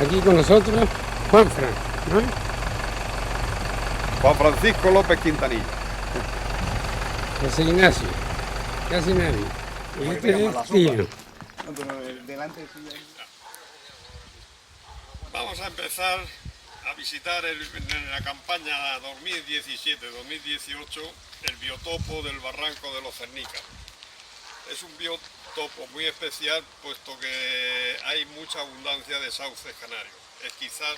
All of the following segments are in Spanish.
Aquí con nosotros, Juanfran, ¿no? Juan Francisco López Quintanilla. José Ignacio, casi nadie. Y este es Tino. Vamos a empezar a visitar en la campaña 2017-2018 el biotopo del Barranco de los Cernícalos. Es un biotopo muy especial puesto que hay mucha abundancia de sauces canarios. Es quizás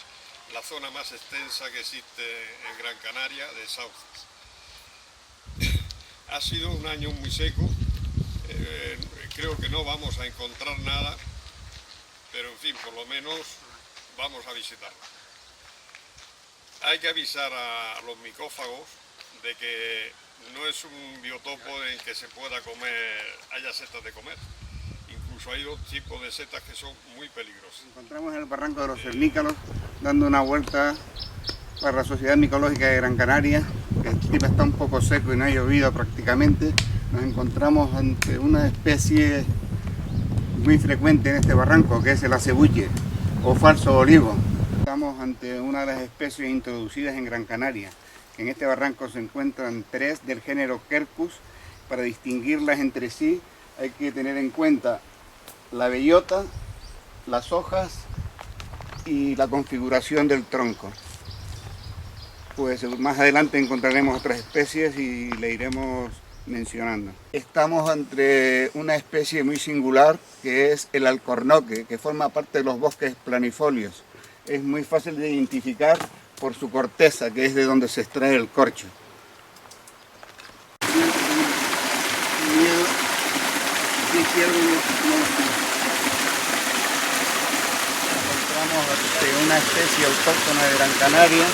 la zona más extensa que existe en Gran Canaria de sauces. Ha sido un año muy seco, creo que no vamos a encontrar nada, pero en fin, por lo menos vamos a visitarlo. Hay que avisar a los micófagos de que no es un biotopo en que se pueda comer, haya setas de comer. Incluso hay dos tipos de setas que son muy peligrosas. Nos encontramos en el Barranco de los Cernícalos dando una vuelta para la Sociedad Micológica de Gran Canaria. El clima está un poco seco y no ha llovido prácticamente. Nos encontramos ante una especie muy frecuente en este barranco, que es el acebuche o falso olivo. Estamos ante una de las especies introducidas en Gran Canaria. En este barranco se encuentran 3 del género Quercus. Para distinguirlas entre sí hay que tener en cuenta la bellota, las hojas y la configuración del tronco. Pues más adelante encontraremos otras especies y le iremos mencionando. Estamos ante una especie muy singular que es el alcornoque, que forma parte de los bosques planifolios. Es muy fácil de identificar por su corteza, que es de donde se extrae el corcho. Encontramos una especie autóctona de Gran Canaria,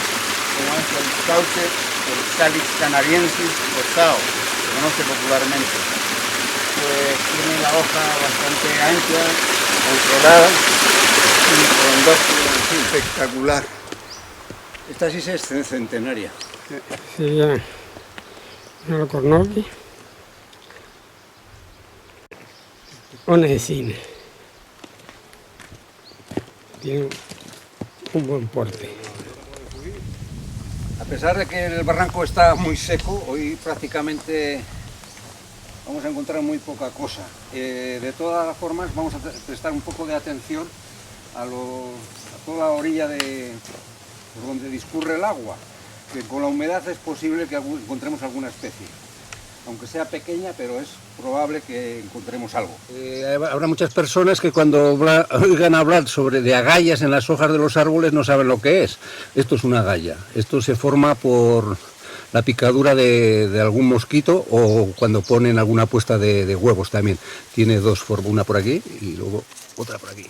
como es el sauce, el Salix canariensis o sao, se conoce popularmente. Pues tiene la hoja bastante ancha, controlada y con dos espectacular. Esta sí es centenaria. Sí, ya. Un alcornoque. Una encina. Tiene un buen porte. A pesar de que el barranco está muy seco, hoy prácticamente vamos a encontrar muy poca cosa. De todas formas vamos a prestar un poco de atención a toda la orilla por donde discurre el agua, que con la humedad es posible que encontremos alguna especie. Aunque sea pequeña, pero es probable que encontremos algo. Habrá muchas personas que cuando oigan hablar de agallas en las hojas de los árboles no saben lo que es. Esto es una agalla. Esto se forma por la picadura de algún mosquito o cuando ponen alguna puesta de huevos también. Tiene dos formas, una por aquí y luego otra por aquí.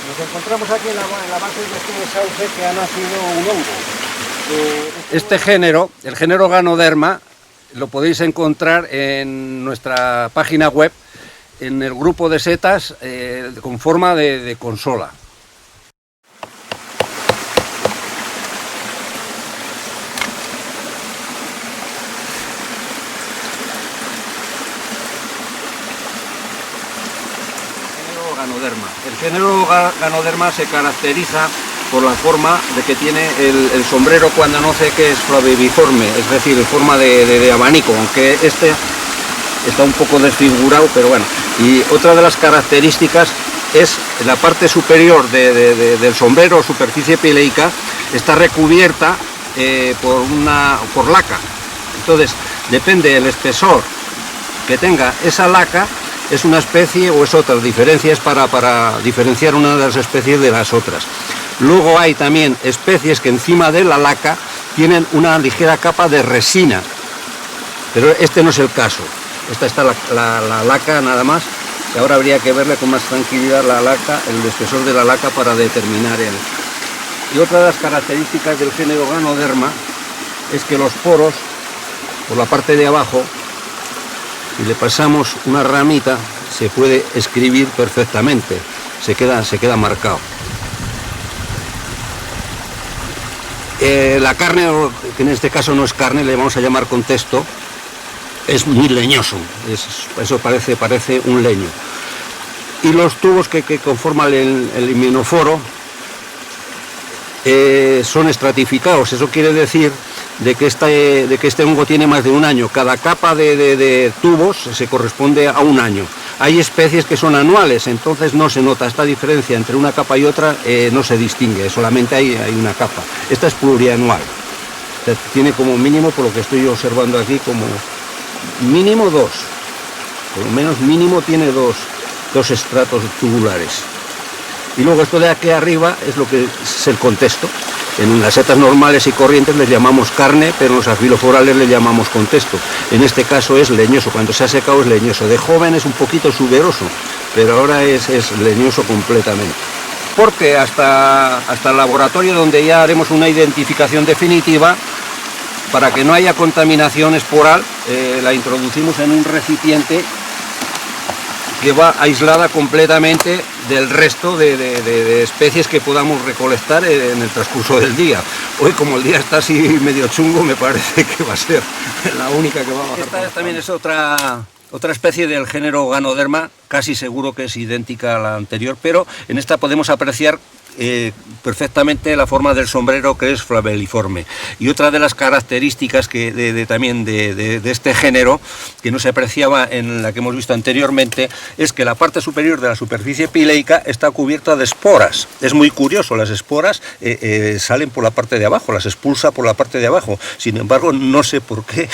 Nos encontramos aquí en la base de este sauce que ha nacido un hongo. Este género, el género Ganoderma, lo podéis encontrar en nuestra página web, en el grupo de setas con forma de consola. El género Ganoderma se caracteriza por la forma de que tiene el sombrero cuando nace, que es flaviforme, es decir, en forma de abanico, aunque este está un poco desfigurado, pero bueno. Y otra de las características es la parte superior del sombrero, superficie pileica, está recubierta por laca. Entonces, depende del espesor que tenga esa laca, es una especie o es otra. La diferencia es para diferenciar una de las especies de las otras. Luego hay también especies que encima de la laca tienen una ligera capa de resina, pero este no es el caso. Esta está la laca nada más, y ahora habría que verle con más tranquilidad la laca, el espesor de la laca para determinar el. Y otra de las características del género Ganoderma es que los poros, por la parte de abajo, si le pasamos una ramita, se puede escribir perfectamente, se queda marcado. La carne, que en este caso no es carne, le vamos a llamar contexto, es muy leñoso, eso parece un leño. Y los tubos que conforman el himenóforo son estratificados, eso quiere decir de que este hongo tiene más de un año. Cada capa de tubos se corresponde a un año. Hay especies que son anuales, entonces no se nota esta diferencia entre una capa y otra, no se distingue, solamente hay una capa. Esta es plurianual, o sea, tiene como mínimo, por lo que estoy observando aquí, como mínimo dos, por lo menos mínimo tiene dos estratos tubulares. Y luego esto de aquí arriba es lo que es el contexto. En las setas normales y corrientes les llamamos carne, pero en los argiloforales le llamamos contexto. En este caso es leñoso, cuando se ha secado es leñoso. De joven es un poquito suberoso, pero ahora es leñoso completamente. Porque hasta el laboratorio, donde ya haremos una identificación definitiva, para que no haya contaminación esporal, la introducimos en un recipiente que va aislada completamente del resto de especies que podamos recolectar en el transcurso del día. Hoy, como el día está así medio chungo, me parece que va a ser la única que va a bajar. Esta también es otra especie del género Ganoderma, casi seguro que es idéntica a la anterior, pero en esta podemos apreciar perfectamente la forma del sombrero, que es flabelliforme. Y otra de las características también de este género, que no se apreciaba en la que hemos visto anteriormente, es que la parte superior de la superficie pileica está cubierta de esporas. Es muy curioso, las esporas salen por la parte de abajo, las expulsa por la parte de abajo. Sin embargo, no sé por qué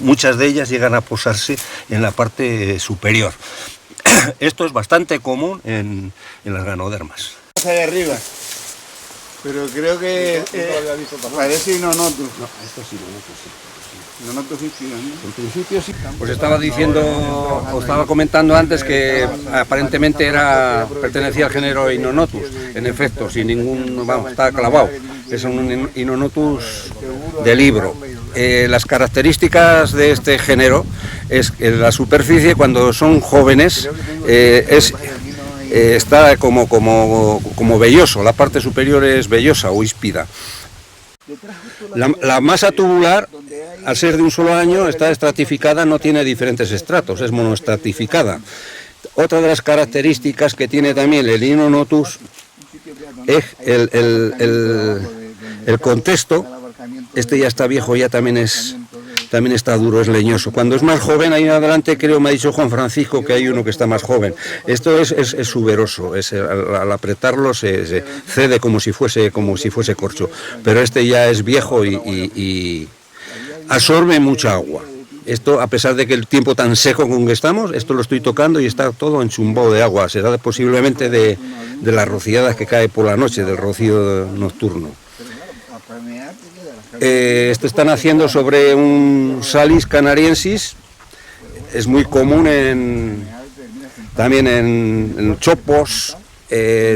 muchas de ellas llegan a posarse en la parte superior. Esto es bastante común en las ganodermas. De arriba, pero creo que parece Inonotus. No, esto sí, Inonotus hispida, ¿no? En principio sí. Os estaba comentando antes que aparentemente pertenecía al género Inonotus. En efecto, sin ningún, está clavado. Es un Inonotus de libro. Las características de este género es que la superficie, cuando son jóvenes, está como velloso, la parte superior es vellosa o híspida. La masa tubular, al ser de un solo año, está estratificada, no tiene diferentes estratos, es monoestratificada. Otra de las características que tiene también el Inonotus es el contexto. Este ya está viejo, ya también está duro, es leñoso. Cuando es más joven, ahí adelante creo me ha dicho Juan Francisco que hay uno que está más joven. Esto es suberoso, al apretarlo se cede como si fuese corcho. Pero este ya es viejo y absorbe mucha agua. Esto, a pesar de que el tiempo tan seco con que estamos, esto lo estoy tocando y está todo enchumbado de agua. Será posiblemente de las rociadas que cae por la noche, del rocío nocturno. Esto están haciendo sobre un Salis canariensis, es muy común también en chopos.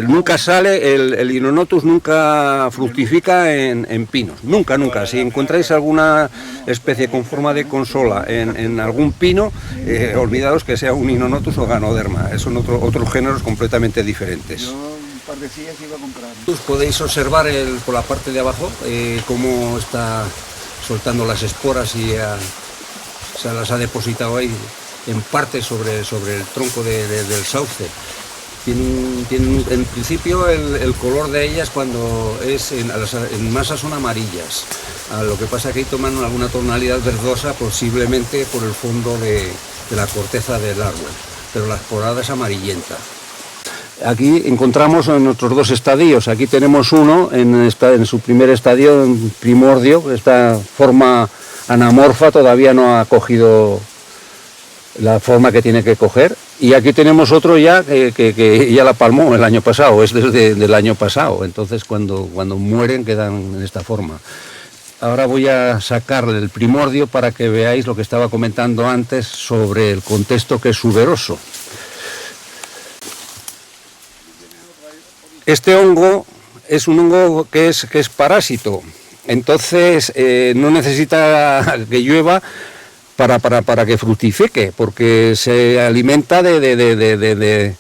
Nunca sale, el Inonotus nunca fructifica en pinos, nunca. Si encontráis alguna especie con forma de consola en algún pino, olvidaos que sea un Inonotus o Ganoderma, son otros géneros completamente diferentes. Podéis observar por la parte de abajo cómo está soltando las esporas y se las ha depositado ahí en parte sobre el tronco del sauce. Tienen en principio el color de ellas cuando en masa son amarillas. Lo que pasa es que ahí toman alguna tonalidad verdosa, posiblemente por el fondo de la corteza del árbol, pero la esporada es amarillenta. Aquí encontramos nuestros dos estadios. Aquí tenemos uno en su primer estadio, en primordio. Esta forma anamorfa todavía no ha cogido la forma que tiene que coger. Y aquí tenemos otro ya que ya la palmó el año pasado, es desde el año pasado. Entonces cuando mueren quedan en esta forma. Ahora voy a sacarle el primordio para que veáis lo que estaba comentando antes sobre el contexto, que es suberoso. Este hongo es un hongo que es parásito, entonces no necesita que llueva para que fructifique, porque se alimenta del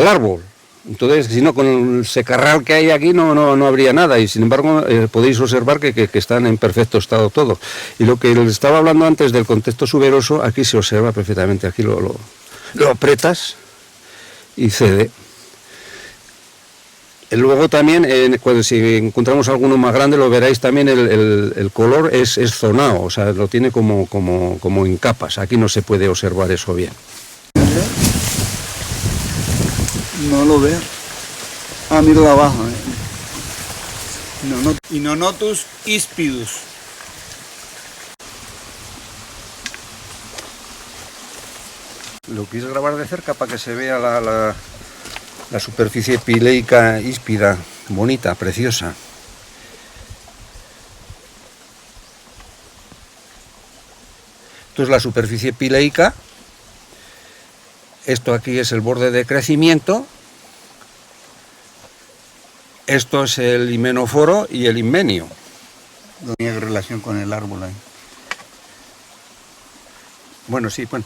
árbol. Entonces, si no, con el secarral que hay aquí no habría nada, y sin embargo podéis observar que están en perfecto estado todos. Y lo que les estaba hablando antes del contexto suberoso, aquí se observa perfectamente, aquí lo aprietas y cede. Luego también, cuando si encontramos alguno más grande, lo veréis también, el color es zonado, o sea, lo tiene como en capas. Aquí no se puede observar eso bien. No lo veo. Ah, mira abajo. Inonotus ispidus. Lo quise grabar de cerca para que se vea la superficie pileica híspida, bonita, preciosa. Esto es la superficie pileica. Esto aquí es el borde de crecimiento. Esto es el himenóforo y el himenio. No tiene relación con el árbol ahí. Bueno, sí, bueno.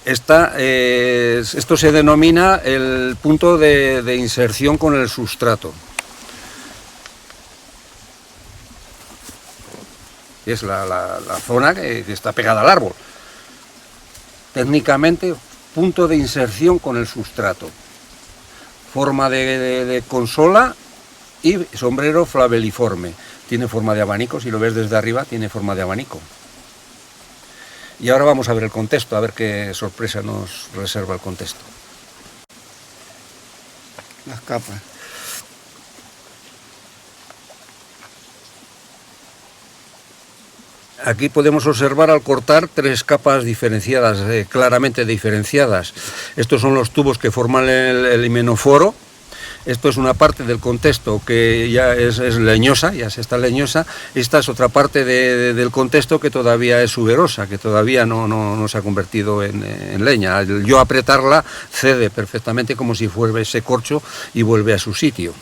Esto se denomina el punto de inserción con el sustrato. Es la zona que está pegada al árbol. Técnicamente, punto de inserción con el sustrato. Forma de consola y sombrero flabeliforme. Tiene forma de abanico, si lo ves desde arriba, tiene forma de abanico. Y ahora vamos a ver el contexto, a ver qué sorpresa nos reserva el contexto. Las capas. Aquí podemos observar al cortar 3 capas diferenciadas, claramente diferenciadas. Estos son los tubos que forman el himenóforo. Esto es una parte del contexto que ya es leñosa, ya se está leñosa. Esta es otra parte del contexto que todavía es suberosa, que todavía no se ha convertido en leña. Al yo apretarla cede perfectamente como si fuese corcho y vuelve a su sitio.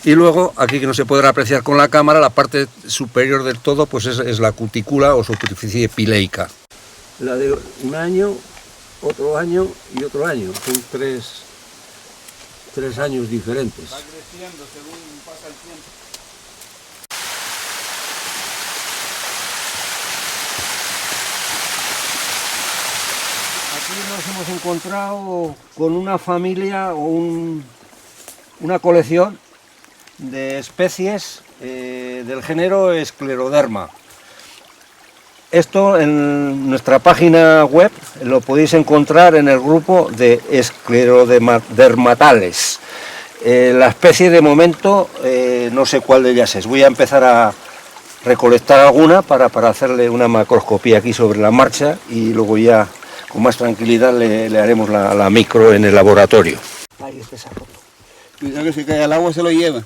Y luego, aquí que no se podrá apreciar con la cámara, la parte superior del todo pues es la cutícula o superficie pileica. La de un año, otro año y otro año. Son tres años diferentes. Va creciendo según pasa el tiempo. Aquí nos hemos encontrado con una familia o una colección de especies del género Scleroderma. Esto en nuestra página web lo podéis encontrar en el grupo de Sclerodermatales. La especie de momento no sé cuál de ellas es. Voy a empezar a recolectar alguna para hacerle una macroscopía aquí sobre la marcha y luego ya con más tranquilidad le haremos la micro en el laboratorio. Ahí está esa foto. Cuidado que si cae al agua se lo lleva.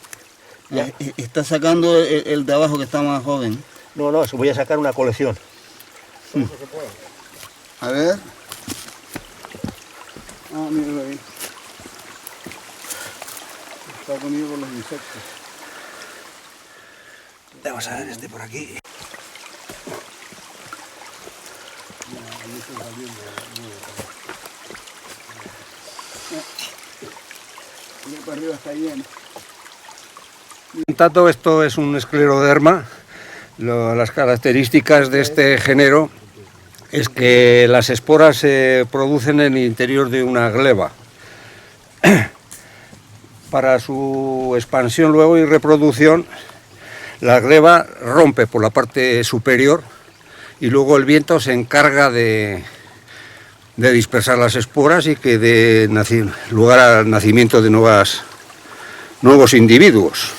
Ya. Está sacando el de abajo que está más joven. No, voy a sacar una colección. A ver. Ah, míralo ahí. Está comido por los insectos. Vamos a ver este por aquí. Para arriba está lleno. Tanto esto es un escleroderma. Las características de este género es que las esporas se producen en el interior de una gleba. Para su expansión luego y reproducción, la gleba rompe por la parte superior y luego el viento se encarga de dispersar las esporas y que dé lugar al nacimiento de nuevos individuos.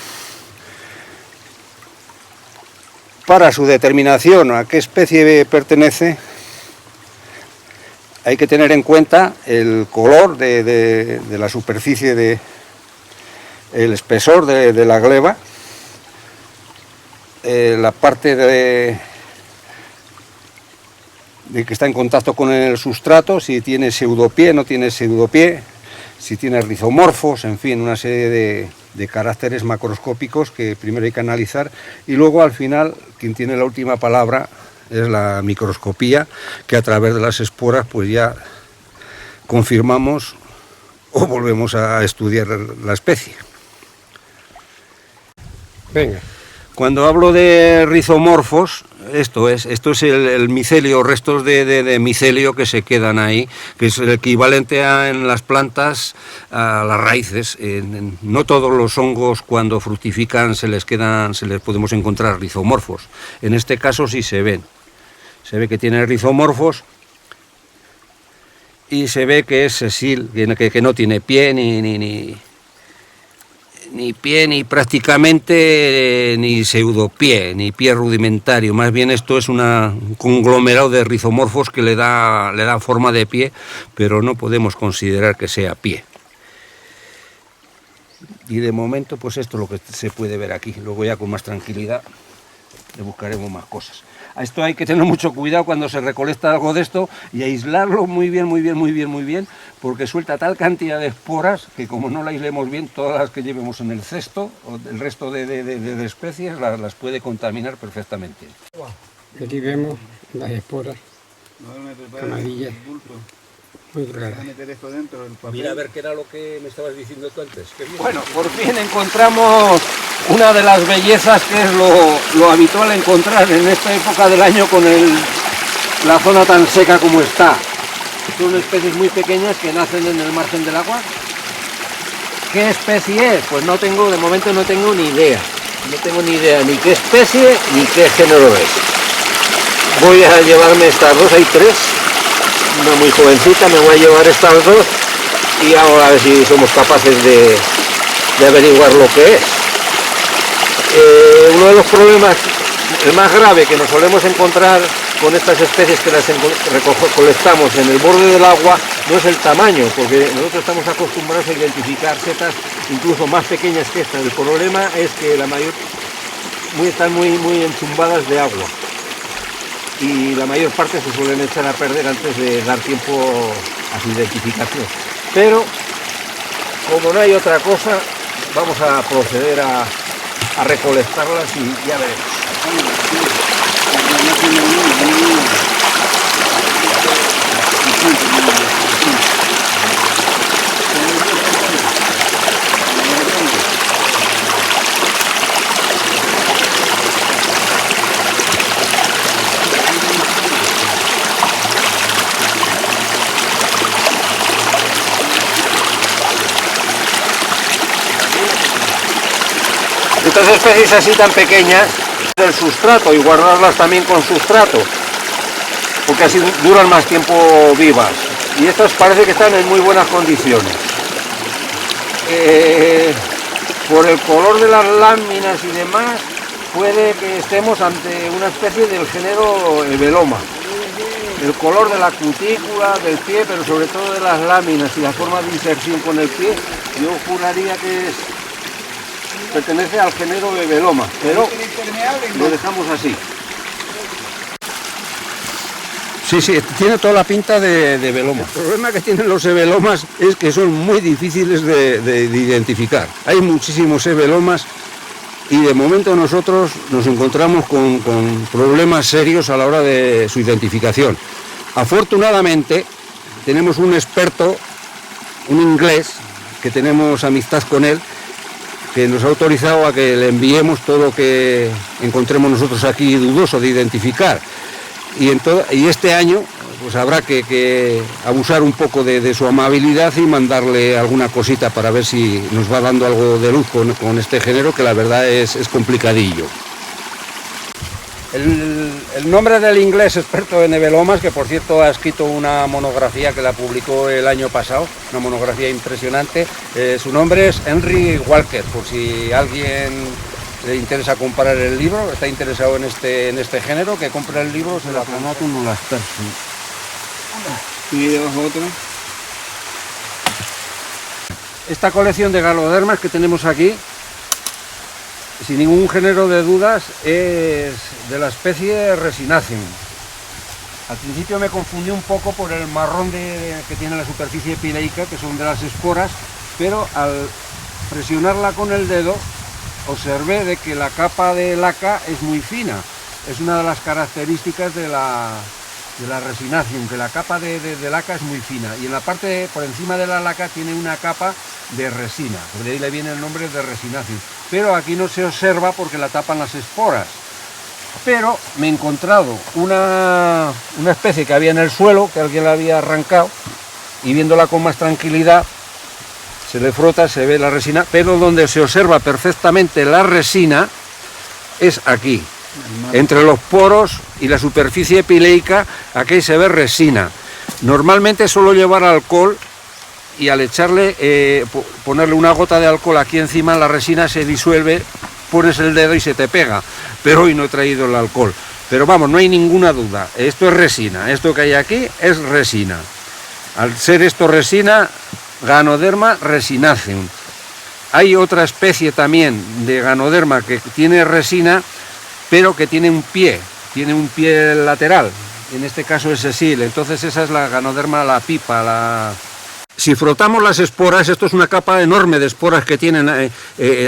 Para su determinación a qué especie pertenece, hay que tener en cuenta el color de la superficie, el espesor de la gleba, la parte de que está en contacto con el sustrato, si tiene pseudopié, no tiene pseudopié, si tiene rizomorfos, en fin, una serie de caracteres macroscópicos que primero hay que analizar y luego al final quien tiene la última palabra es la microscopía, que a través de las esporas pues ya confirmamos o volvemos a estudiar la especie. Venga. Cuando hablo de rizomorfos, esto es el micelio, restos de micelio que se quedan ahí, que es el equivalente en las plantas a las raíces. No todos los hongos cuando fructifican se les podemos encontrar rizomorfos. En este caso sí se ven. Se ve que tiene rizomorfos y se ve que es sesil, que no tiene pie ni prácticamente ni pseudopié, ni pie rudimentario. Más bien esto es un conglomerado de rizomorfos que le da forma de pie, pero no podemos considerar que sea pie. Y de momento pues esto es lo que se puede ver aquí. Luego ya con más tranquilidad le buscaremos más cosas. A esto hay que tener mucho cuidado cuando se recolecta algo de esto y aislarlo muy bien, porque suelta tal cantidad de esporas que como no la aislemos bien, todas las que llevemos en el cesto o el resto de especies las puede contaminar perfectamente. Aquí vemos las esporas amarillas, muy raras. Mira a ver qué era lo que me estabas diciendo tú antes. Bueno, por fin encontramos una de las bellezas que es lo habitual encontrar en esta época del año con la zona tan seca como está. Son especies muy pequeñas que nacen en el margen del agua. ¿Qué especie es? Pues de momento no tengo ni idea. No tengo ni idea ni qué especie ni qué género es. Voy a llevarme estas dos, hay tres. Una muy jovencita, me voy a llevar estas dos y ahora a ver si somos capaces de averiguar lo que es. Uno de los problemas, el más grave que nos solemos encontrar con estas especies que las recolectamos en el borde del agua, no es el tamaño, porque nosotros estamos acostumbrados a identificar setas incluso más pequeñas que estas. El problema es que están muy enchumbadas de agua. Y la mayor parte se suelen echar a perder antes de dar tiempo a su identificación. Pero, como no hay otra cosa, vamos a proceder a recolectarlas y ya veremos. Estas especies así tan pequeñas del sustrato y guardarlas también con sustrato, porque así duran más tiempo vivas. Y estas parece que están en muy buenas condiciones. Por el color de las láminas y demás, puede que estemos ante una especie del género Ebeloma. El color de la cutícula, del pie, pero sobre todo de las láminas y la forma de inserción con el pie, yo juraría que pertenece al género Ebeloma, pero lo dejamos así. Sí, tiene toda la pinta de Ebeloma. El problema que tienen los Ebelomas es que son muy difíciles de identificar. Hay muchísimos Ebelomas y de momento nosotros nos encontramos con problemas serios a la hora de su identificación. Afortunadamente tenemos un experto, un inglés, que tenemos amistad con él, que nos ha autorizado a que le enviemos todo lo que encontremos nosotros aquí dudoso de identificar. Y este año pues habrá que abusar un poco de su amabilidad y mandarle alguna cosita para ver si nos va dando algo de luz con este género, que la verdad es complicadillo. El nombre del inglés experto en Ebelomas, que por cierto ha escrito una monografía que la publicó el año pasado, una monografía impresionante, su nombre es Henry Walker, por si alguien le interesa comprar el libro, está interesado en este género, que compre el libro, se la pronoto no las personas. Y debajo otro. Esta colección de galodermas que tenemos aquí, sin ningún género de dudas, es de la especie Resinaceum. Al principio me confundí un poco por el marrón que tiene la superficie pileica, que son de las esporas, pero al presionarla con el dedo observé de que la capa de laca es muy fina. Es una de las características de la de la resinación, que la capa de laca es muy fina, y en la parte por encima de la laca tiene una capa de resina, por ahí le viene el nombre de resinación, pero aquí no se observa porque la tapan las esporas. Pero me he encontrado una especie que había en el suelo, que alguien la había arrancado, y viéndola con más tranquilidad, se le frota, se ve la resina, pero donde se observa perfectamente la resina es aquí, entre los poros y la superficie epileica. Aquí se ve resina. Normalmente suelo llevar alcohol y al echarle, ponerle una gota de alcohol aquí encima, la resina se disuelve, pones el dedo y se te pega, pero hoy no he traído el alcohol. Pero vamos, no hay ninguna duda, esto es resina, esto que hay aquí es resina. Al ser esto resina, Ganoderma resinaceum. Hay otra especie también de Ganoderma que tiene resina, pero que tiene un pie lateral, en este caso es sesil, entonces esa es la Ganoderma la pipa. Si frotamos las esporas, esto es una capa enorme de esporas que tienen,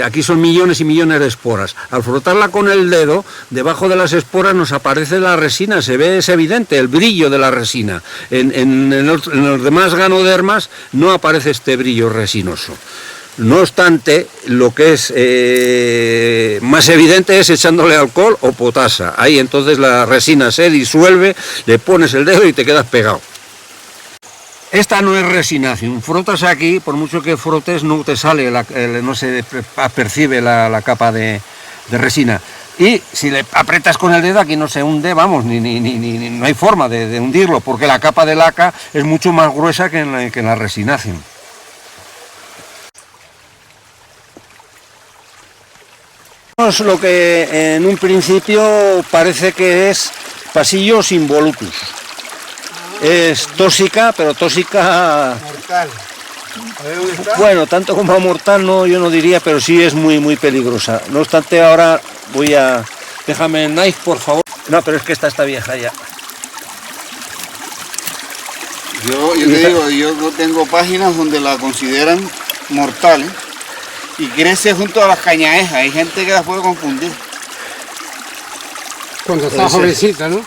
aquí son millones y millones de esporas. Al frotarla con el dedo, debajo de las esporas nos aparece la resina, se ve, es evidente el brillo de la resina. En los demás Ganodermas no aparece este brillo resinoso. No obstante, lo que es más evidente es echándole alcohol o potasa. Ahí entonces la resina se disuelve, le pones el dedo y te quedas pegado. Esta no es resinación, frotas aquí, por mucho que frotes no te sale, no se percibe la capa de resina. Y si le aprietas con el dedo aquí no se hunde, vamos, no hay forma de hundirlo, porque la capa de laca es mucho más gruesa que en la resinación. Lo que en un principio parece que es Pachyos involutus. Es tóxica, pero tóxica... Mortal. A ver dónde está. Bueno, tanto como mortal no, yo no diría, pero sí es muy peligrosa. No obstante, ahora voy a... Déjame el knife, por favor. No, pero es que esta está vieja ya. Yo te digo, yo tengo páginas donde la consideran mortal, ¿eh? Y crece junto a las cañaejas. Hay gente que la puede confundir. Cuando está jovencita, ¿no?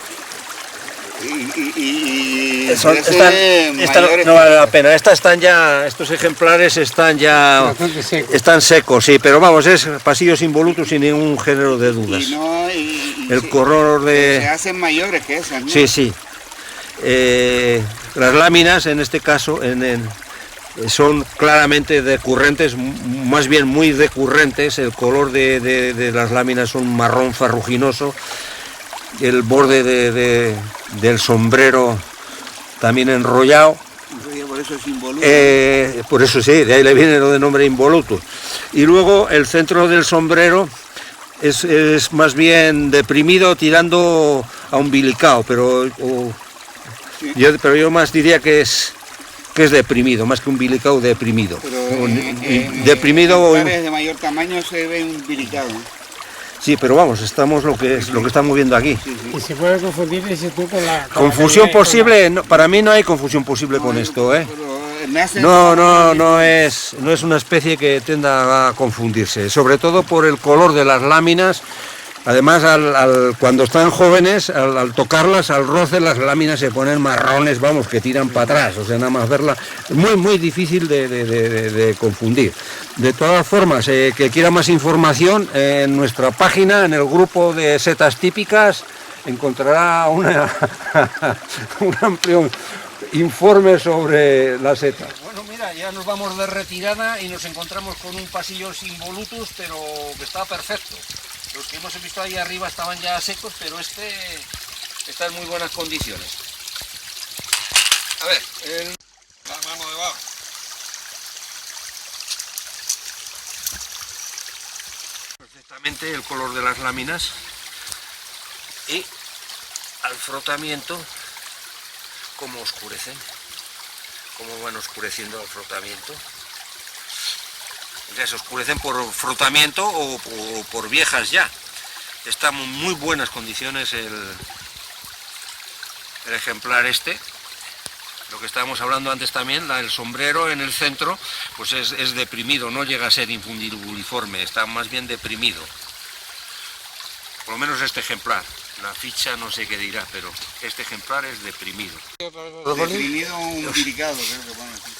Esta no vale la pena. Estas están ya, estos ejemplares están ya, Bastante seco. están secos, sí, pero vamos, es Pachyos involutus sin ningún género de dudas. El color de... Se hacen mayores que esas, ¿no? Sí, sí. Las láminas, en este caso, son claramente decurrentes, más bien muy decurrentes. El color de las láminas son marrón ferruginoso. El borde del sombrero también enrollado. Por eso es involutus. Por eso sí, de ahí le viene lo de nombre involutus. Y luego el centro del sombrero es más bien deprimido, tirando a umbilicado, pero yo más diría que es deprimido, más que umbilicado, deprimido. Pero deprimido. En de mayor tamaño se ve umbilicado. Sí, pero vamos, estamos lo que estamos viendo aquí. Sí, sí. Y se puede confundir ese tú con la... Confusión posible, no, para mí no hay confusión posible con esto, ¿eh? Pero No es una especie que tienda a confundirse, sobre todo por el color de las láminas. Además, cuando están jóvenes, al tocarlas, al roce, las láminas se ponen marrones, vamos, que tiran para atrás. O sea, nada más verla, muy difícil de confundir. De todas formas, que quiera más información, en nuestra página, en el grupo de setas típicas, encontrará un amplio informe sobre las setas. Bueno, mira, ya nos vamos de retirada y nos encontramos con un Pachyos involutus, pero que está perfecto. Los que hemos visto ahí arriba estaban ya secos, pero este está en muy buenas condiciones. A ver, La mano debajo. perfectamente el color de las láminas y al frotamiento cómo oscurecen, cómo van oscureciendo al frotamiento. Ya se oscurecen por frotamiento o por viejas ya. Está en muy buenas condiciones el ejemplar este. Lo que estábamos hablando antes también, el sombrero en el centro, pues es deprimido, no llega a ser infundibuliforme, está más bien deprimido. Por lo menos este ejemplar. La ficha no sé qué dirá, pero este ejemplar es deprimido. Deprimido un piricado, creo que pone así.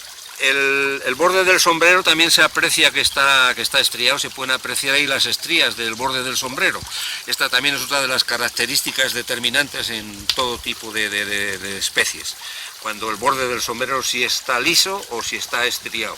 El borde del sombrero también se aprecia que está estriado, se pueden apreciar ahí las estrías del borde del sombrero. Esta también es otra de las características determinantes en todo tipo de especies, cuando el borde del sombrero si está liso o si está estriado.